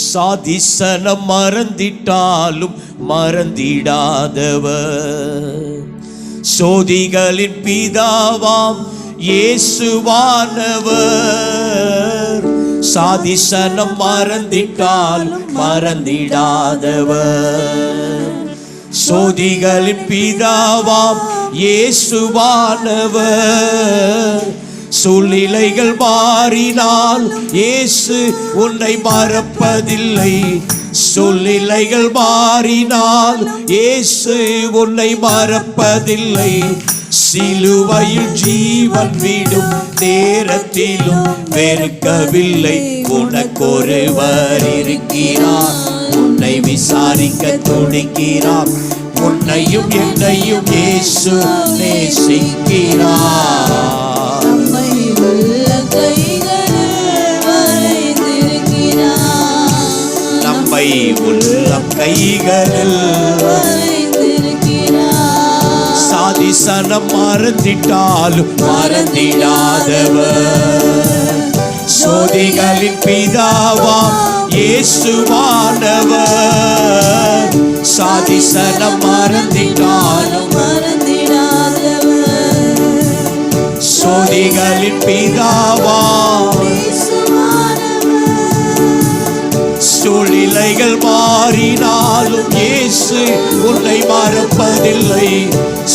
சாதிசனம் மறந்திட்டாலும் மறந்திடாதவர், சோதிகளின் பிதாவாம் இயேசுவானவர். சாதிசனம் மறந்திட்டாலும் மறந்திடாதவர், சோதிகளின் பிதாவாம் இயேசுவானவர். சூழ்நிலைகள் மாறினால் இயேசு உன்னை மறப்பதில்லை, சூழ்நிலைகள் மாறினால் இயேசு உன்னை மறப்பதில்லை. சிலுவையில் ஜீவன் விடும் நேரத்திலும் வெறுக்கவில்லை. உனக்கொருவர் இருக்கிறார், உன்னை விசாரிக்க துடிக்கிறார். உன்னையும் என்னையும் இயேசு நேசிக்கிறார். நம்மை உள்ளம் கைகளில் சாதிசனம் மறந்திட்டாலும் மறந்திடாதவர், சோதிகளின் பிதாவாம் இயேசுவானவர். சாதிசனம் மறந்திட்டாலும் மறந்திடாதவர், சோதிகளின் பிதாவாம். சூழ்நிலைகள் மாறினாலும் இயேசு உன்னை மறப்பதில்லை,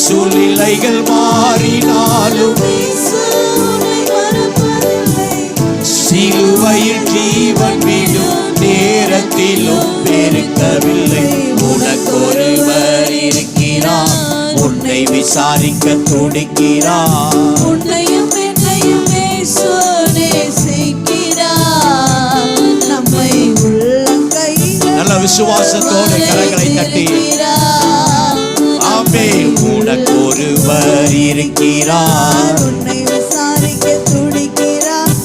சூழ்நிலைகள் மாறினாலும் சிலுவையில் ஜீவன் விடும் நேரத்திலும் வெறுக்கவில்லை. உனக்கொருவர் இருக்கிறார், உன்னை விசாரிக்க துடிக்கிறார். உன்னையும் என்னையும் இயேசு நேசிக்கிறார். நம்மை உள்ளங்கைகளில் நல்ல விசுவாசத்தோடு கரங்களை தட்டி ஆமே. உனக்கொருவர் இருக்கிறார், உன்னை விசாரிக்க துடிக்கிறார்.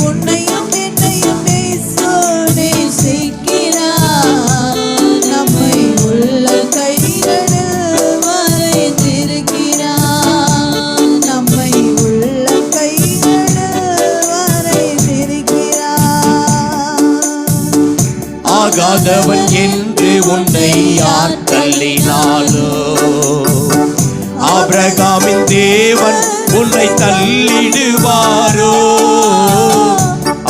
உன்னையும் என்னையும் இயேசு நேசிக்கிறார். நம்மை உள்ளங்கைகளில் வரைந்திருக்கிறார். நம்மை உள்ளங்கைகளில் வரைந்திருக்கிறார். ஆகாதவன் என்று உன்னை யார் தள்ளினாலோ, ஆபிரகாமின் தேவன் உன்னை தள்ளிடுவாரோ.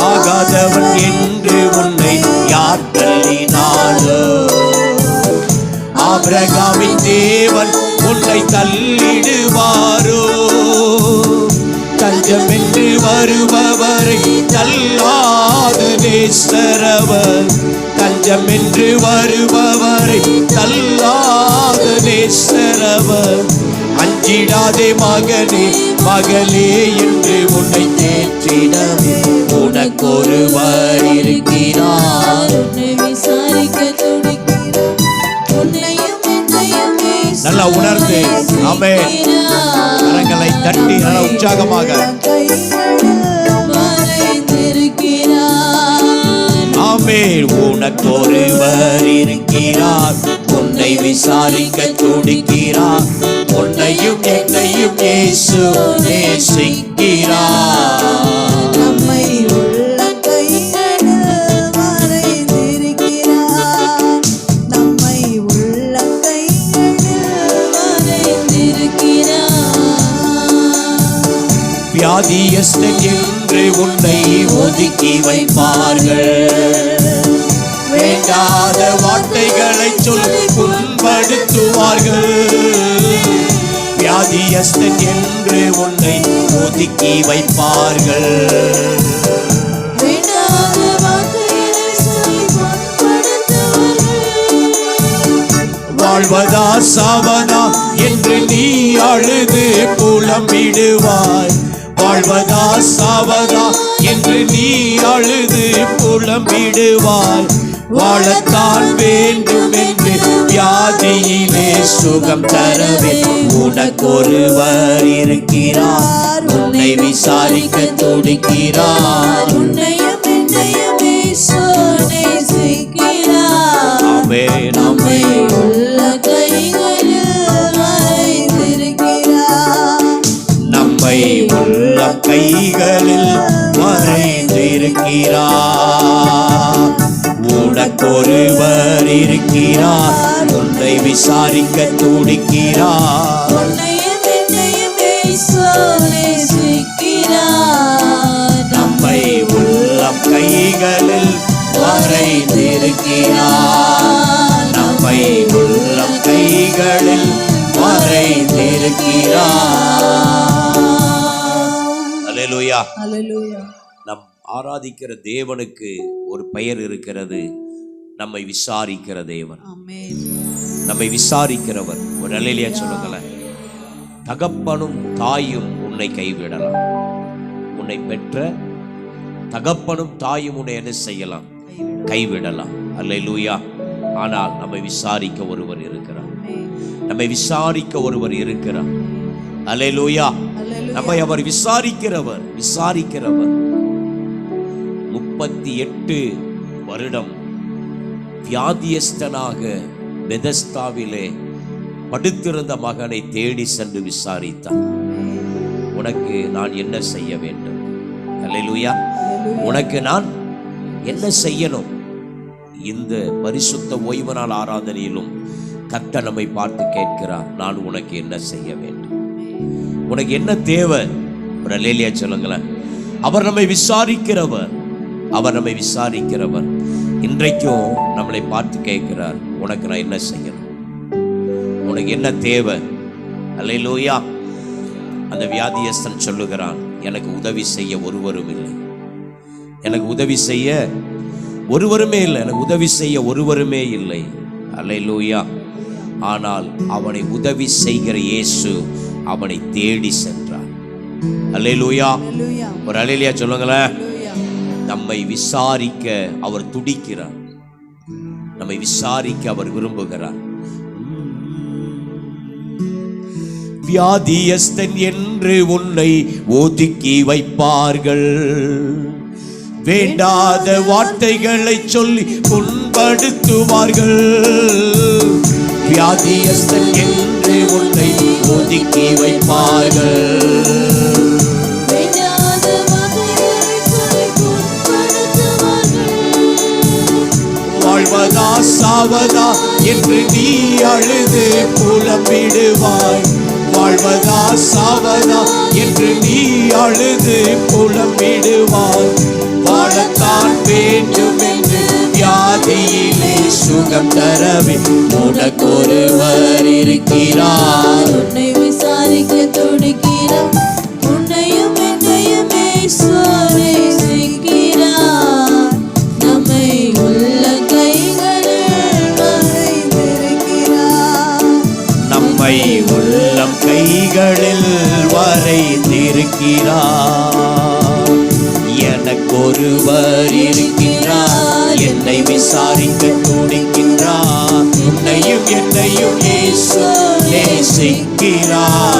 ஆகாதவன் என்று உன்னை யார் தள்ளினாலோ, ஆபிரகாமின் தேவன் உன்னை தள்ளிடுவாரோ. தஞ்சம் என்று வருபவரை தள்ளாது நேசரவர், தஞ்சம் என்று வருபவரை தள்ளாது நேசரவர். அஞ்சிடாதே மகனே மகளே என்று உன்னை தேற்றிடவே உனக்கொருவர் இருக்கிறார். உன்னை விசாரிக்க துடிக்கிறார். உன்னையும் என்னையும் நல்லா உணர்ந்து ஆமென் கரங்களை தட்டி நல்ல உற்சாகமாக ஆமென். உனக்கொருவர் இருக்கிறார், உன்னை விசாரிக்க துடிக்கிறார். உன்னையும் என்னையும் இயேசு நேசிக்கிறார். நம்மை உள்ளங்கைகளில் வரைந்திருக்கிறார். நம்மை உள்ளங்கைகளில் வரைந்திருக்கிறார். வியாதியஸ்தன் என்று உன்னை ஒதுக்கி வைப்பார்கள், வேண்டாத வார்த்தைகளை சொல்லி புண்படுத்துவார்கள். வியாதியஸ்தன் என்று உன்னை ஒதுக்கி வைப்பார்கள், வேண்டாத வார்த்தைகளை சொல்லி புண்படுத்துவார்கள். வாழ்வதா சாவதா என்று நீ அழுது புலம்பிடுவாய், வாழ்வதா சாவதா என்று நீ அழுது புலம்பிடுவாய். வாழத்தான் வேண்டும் என்று வியாதியிலே சுகம் தரவே உனக்கொருவர் இருக்கிறார். உன்னை விசாரிக்க துடிக்கிறார். உன்னையும் என்னையும் இயேசு நேசிக்கிறார். ஆமென் நம்மை உள்ளங்கைகளில் வரைந்திருக்கிறார். நம்மை உள்ளங்கைகளில் வரைந்திருக்கிறார். வந்திருக்கிறார். உன்னை விசாரிக்க துடிக்கிறார். நம்மை உள்ளம் கைகளில் வரைந்திருக்கிறார். நம்மை உள்ளம் கைகளில் வரைந்திருக்கிறார். அல்லேலூயா. அல்லேலூயா. நம் ஆராதிக்கிற தேவனுக்கு ஒரு பெயர் இருக்கிறது, நம்மை விசாரிக்கிற தேவன். ஆமென். நம்மை விசாரிக்கிறவர். ஒரு அல்லேலூயா சொல்லுங்களேன். தகப்பனும் தாயும் உன்னை கைவிடலாம். உன்னை பெற்ற தகப்பனும் தாயும் உன்னை என்ன செய்யலாம்? கைவிடலாம். அல்லேலூயா. ஆனால் நம்மை விசாரிக்க ஒருவர் இருக்கிறார். நம்மை விசாரிக்க ஒருவர் இருக்கிறார். அல்லேலூயா. நம்மை அவர் விசாரிக்கிறவர். 38 வருடம் வியாதியஸ்தனாக பெதஸ்தாவிலே படுத்திருந்த மகனை தேடி சென்று விசாரித்தார். உனக்கு நான் என்ன செய்ய வேண்டும்? அல்லேலூயா. உனக்கு நான் என்ன செய்யணும்? இந்த பரிசுத்த ஓய்வு நாள் ஆராதனையிலும் கர்த்தர் நம்மை பார்த்து கேட்கிறார், நான் உனக்கு என்ன செய்ய வேண்டும்? உனக்கு என்ன தேவை? ஒரு அல்லேலூயா சொல்லுங்களேன். அவர் நம்மை விசாரிக்கிறவர். அவர் நம்மை விசாரிக்கிறவர். இன்றைக்கும் நம்மளை பார்த்து கேட்கிறார், உனக்கு நான் என்ன செய்யணும்? உனக்கு என்ன தேவை? அல்லேலூயா. அந்த வியாதியஸ்தன் சொல்லுகிறான், எனக்கு உதவி செய்ய ஒருவரும் இல்லை. எனக்கு உதவி செய்ய ஒருவருமே இல்லை. எனக்கு உதவி செய்ய ஒருவருமே இல்லை. அல்லேலூயா. ஆனால் அவனை உதவி செய்கிற இயேசு அவனை தேடி சென்றார். அல்லேலூயா. ஒரு அல்லேலூயா சொல்லுங்களேன். நம்மை விசாரிக்க அவர் துடிக்கிறார். நம்மை விசாரிக்க அவர் விரும்புகிறார். வியாதியஸ்தன் என்று உன்னை ஒதுக்கி வைப்பார்கள். வேண்டாத வார்த்தைகளை சொல்லி புண்படுத்துவார்கள். வியாதியஸ்தன் என்று உன்னை ஒதுக்கி வைப்பார்கள். வாழ்வதா சாவதா என்று நீ அழுது புலம்பிடுவாய். வாழ்வதா சாவதா என்று நீ அழுது புலம்பிடுவாய். வாழத்தான் வேண்டும் என்று வியாதியிலே சுகம் தரவே உனக்கொருவர் இருக்கிறார். உன்னை விசாரிக்க துடிக்கிறார். உன்னையும் என்னையும் இயேசுவே நேசிக்கிறார். நம்மை உள்ள கைகளில் வரைந்திருக்கிறார். நம்மை உள்ளம் கைகளில் வரைந்திருக்கிறார். எனக்கொருவர் இருக்கிறார். என்னை விசாரிக்க துடிக்கின்றார். உன்னையும் என்னையும் இயேசு நேசிக்கிறார்.